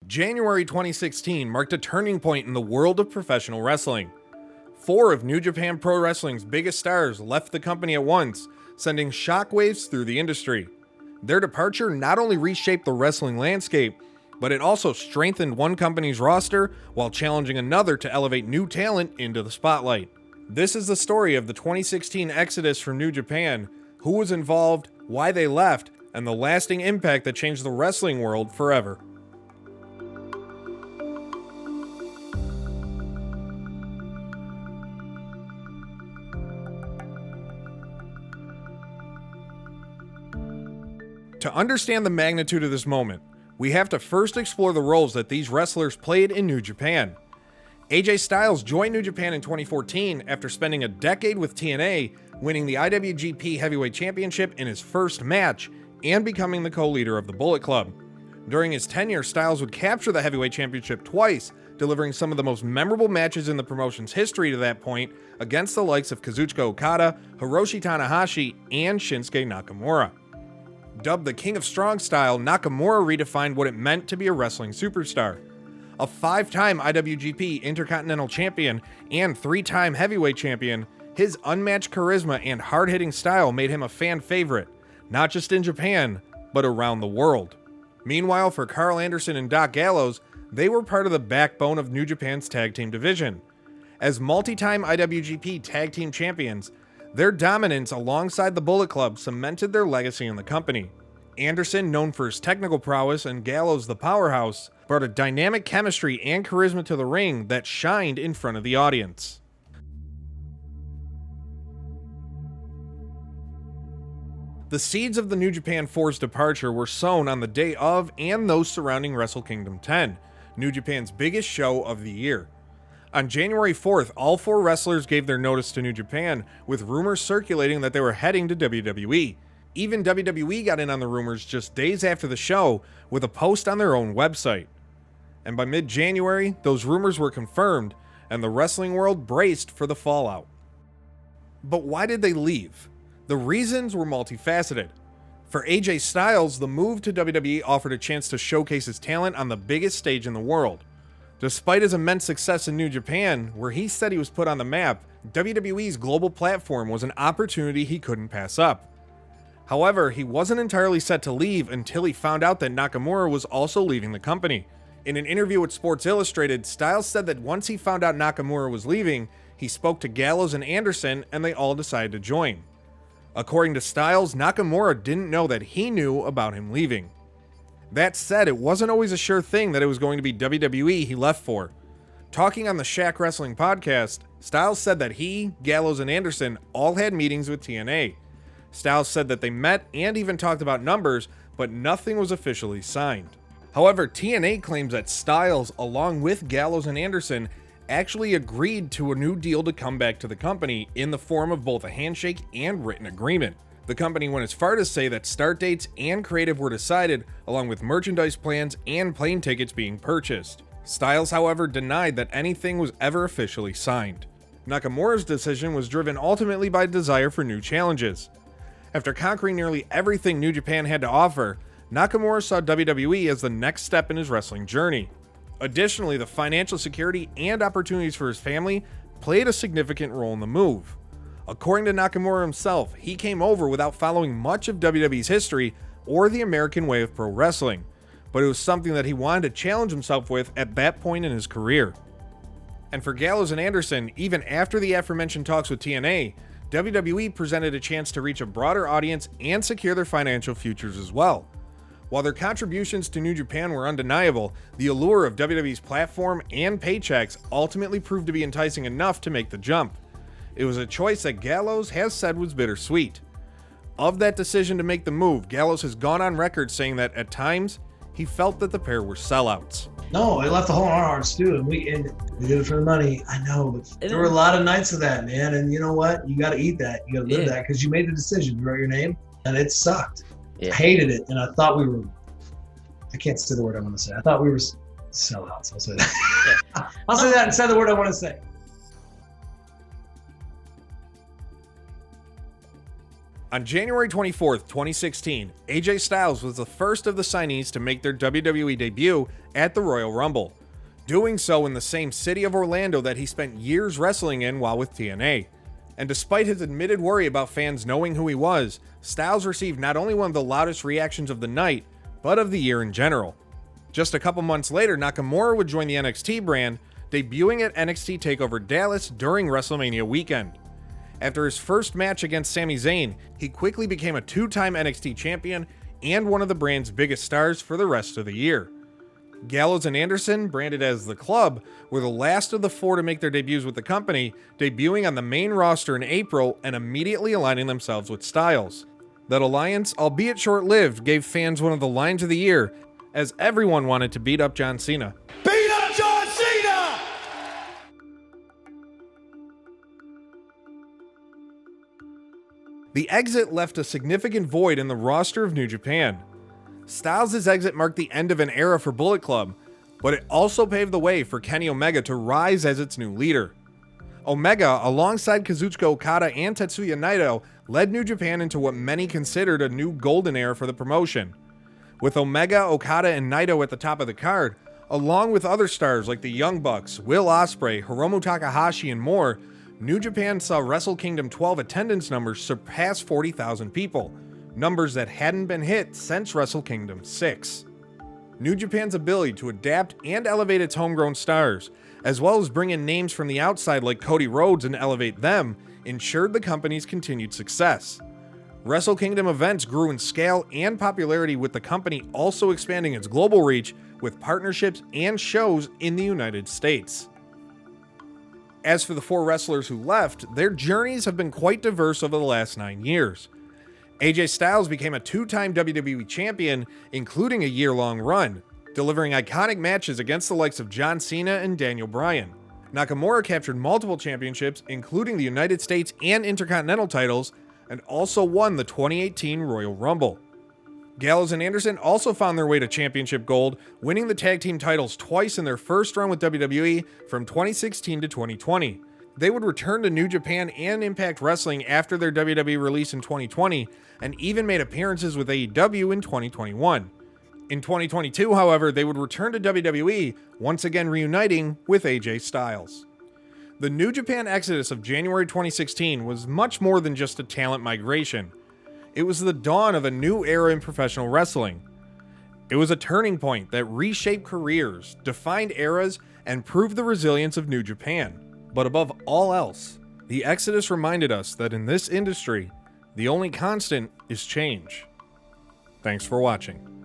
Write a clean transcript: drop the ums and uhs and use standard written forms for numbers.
January 2016 marked a turning point in the world of professional wrestling. 4 of New Japan Pro Wrestling's biggest stars left the company at once, sending shockwaves through the industry. Their departure not only reshaped the wrestling landscape, but it also strengthened one company's roster while challenging another to elevate new talent into the spotlight. This is the story of the 2016 exodus from New Japan, who was involved, why they left, and the lasting impact that changed the wrestling world forever. To understand the magnitude of this moment, we have to first explore the roles that these wrestlers played in New Japan. AJ Styles joined New Japan in 2014 after spending a decade with TNA, winning the IWGP Heavyweight Championship in his first match, and becoming the co-leader of the Bullet Club. During his tenure, Styles would capture the Heavyweight Championship twice, delivering some of the most memorable matches in the promotion's history to that point against the likes of Kazuchika Okada, Hiroshi Tanahashi, and Shinsuke Nakamura. Dubbed the King of Strong Style, Nakamura redefined what it meant to be a wrestling superstar. A 5-time IWGP Intercontinental Champion and 3-time Heavyweight Champion, his unmatched charisma and hard-hitting style made him a fan favorite, not just in Japan, but around the world. Meanwhile, for Karl Anderson and Doc Gallows, they were part of the backbone of New Japan's tag team division. As multi-time IWGP Tag Team Champions, their dominance alongside the Bullet Club cemented their legacy in the company. Anderson, known for his technical prowess, and Gallows, the powerhouse, brought a dynamic chemistry and charisma to the ring that shined in front of the audience. The seeds of the New Japan 4's departure were sown on the day of and those surrounding Wrestle Kingdom 10, New Japan's biggest show of the year. On January 4th, all 4 wrestlers gave their notice to New Japan, with rumors circulating that they were heading to WWE. Even WWE got in on the rumors just days after the show with a post on their own website. And by mid-January, those rumors were confirmed, and the wrestling world braced for the fallout. But why did they leave? The reasons were multifaceted. For AJ Styles, the move to WWE offered a chance to showcase his talent on the biggest stage in the world. Despite his immense success in New Japan, where he said he was put on the map, WWE's global platform was an opportunity he couldn't pass up. However, he wasn't entirely set to leave until he found out that Nakamura was also leaving the company. In an interview with Sports Illustrated, Styles said that once he found out Nakamura was leaving, he spoke to Gallows and Anderson and they all decided to join. According to Styles, Nakamura didn't know that he knew about him leaving. That said, it wasn't always a sure thing that it was going to be WWE he left for. Talking on the Shaq Wrestling podcast, Styles said that he, Gallows, and Anderson all had meetings with TNA. Styles said that they met and even talked about numbers, but nothing was officially signed. However, TNA claims that Styles, along with Gallows and Anderson, actually agreed to a new deal to come back to the company in the form of both a handshake and written agreement. The company went as far to say that start dates and creative were decided, along with merchandise plans and plane tickets being purchased. Styles, however, denied that anything was ever officially signed. Nakamura's decision was driven ultimately by a desire for new challenges. After conquering nearly everything New Japan had to offer, Nakamura saw WWE as the next step in his wrestling journey. Additionally, the financial security and opportunities for his family played a significant role in the move. According to Nakamura himself, he came over without following much of WWE's history or the American way of pro wrestling, but it was something that he wanted to challenge himself with at that point in his career. And for Gallows and Anderson, even after the aforementioned talks with TNA, WWE presented a chance to reach a broader audience and secure their financial futures as well. While their contributions to New Japan were undeniable, the allure of WWE's platform and paychecks ultimately proved to be enticing enough to make the jump. It was a choice that Gallows has said was bittersweet. Of that decision to make the move, Gallows has gone on record saying that at times, he felt that the pair were sellouts. No, I left a hole in our hearts too, and we did it for the money. I know, but there were a lot of nights of that, man. And you know what? You got to eat that. You got to live that because you made the decision. You wrote your name, and it sucked. Yeah. I hated it, and I thought we were. I can't say the word I want to say. I thought we were sellouts. I'll say that. Yeah. I'll say that and say the word I want to say. On January 24th, 2016, AJ Styles was the first of the signees to make their WWE debut at the Royal Rumble, doing so in the same city of Orlando that he spent years wrestling in while with TNA. And despite his admitted worry about fans knowing who he was, Styles received not only one of the loudest reactions of the night, but of the year in general. Just a couple months later, Nakamura would join the NXT brand, debuting at NXT TakeOver Dallas during WrestleMania weekend. After his first match against Sami Zayn, he quickly became a two-time NXT champion and one of the brand's biggest stars for the rest of the year. Gallows and Anderson, branded as The Club, were the last of the four to make their debuts with the company, debuting on the main roster in April and immediately aligning themselves with Styles. That alliance, albeit short-lived, gave fans one of the lines of the year, as everyone wanted to beat up John Cena. Beat up John Cena! The exit left a significant void in the roster of New Japan. Styles' exit marked the end of an era for Bullet Club, but it also paved the way for Kenny Omega to rise as its new leader. Omega, alongside Kazuchika Okada and Tetsuya Naito, led New Japan into what many considered a new golden era for the promotion. With Omega, Okada, and Naito at the top of the card, along with other stars like the Young Bucks, Will Ospreay, Hiromu Takahashi, and more, New Japan saw Wrestle Kingdom 12 attendance numbers surpass 40,000 people, numbers that hadn't been hit since Wrestle Kingdom 6. New Japan's ability to adapt and elevate its homegrown stars, as well as bring in names from the outside like Cody Rhodes and elevate them, ensured the company's continued success. Wrestle Kingdom events grew in scale and popularity, with the company also expanding its global reach with partnerships and shows in the United States. As for the four wrestlers who left, their journeys have been quite diverse over the last 9 years. AJ Styles became a two-time WWE champion, including a year-long run, delivering iconic matches against the likes of John Cena and Daniel Bryan. Nakamura captured multiple championships, including the United States and Intercontinental titles, and also won the 2018 Royal Rumble. Gallows and Anderson also found their way to championship gold, winning the tag team titles twice in their first run with WWE from 2016 to 2020. They would return to New Japan and Impact Wrestling after their WWE release in 2020, and even made appearances with AEW in 2021. In 2022, however, they would return to WWE, once again reuniting with AJ Styles. The New Japan exodus of January 2016 was much more than just a talent migration. It was the dawn of a new era in professional wrestling. It was a turning point that reshaped careers, defined eras, and proved the resilience of New Japan. But above all else, the exodus reminded us that in this industry, the only constant is change. Thanks for watching.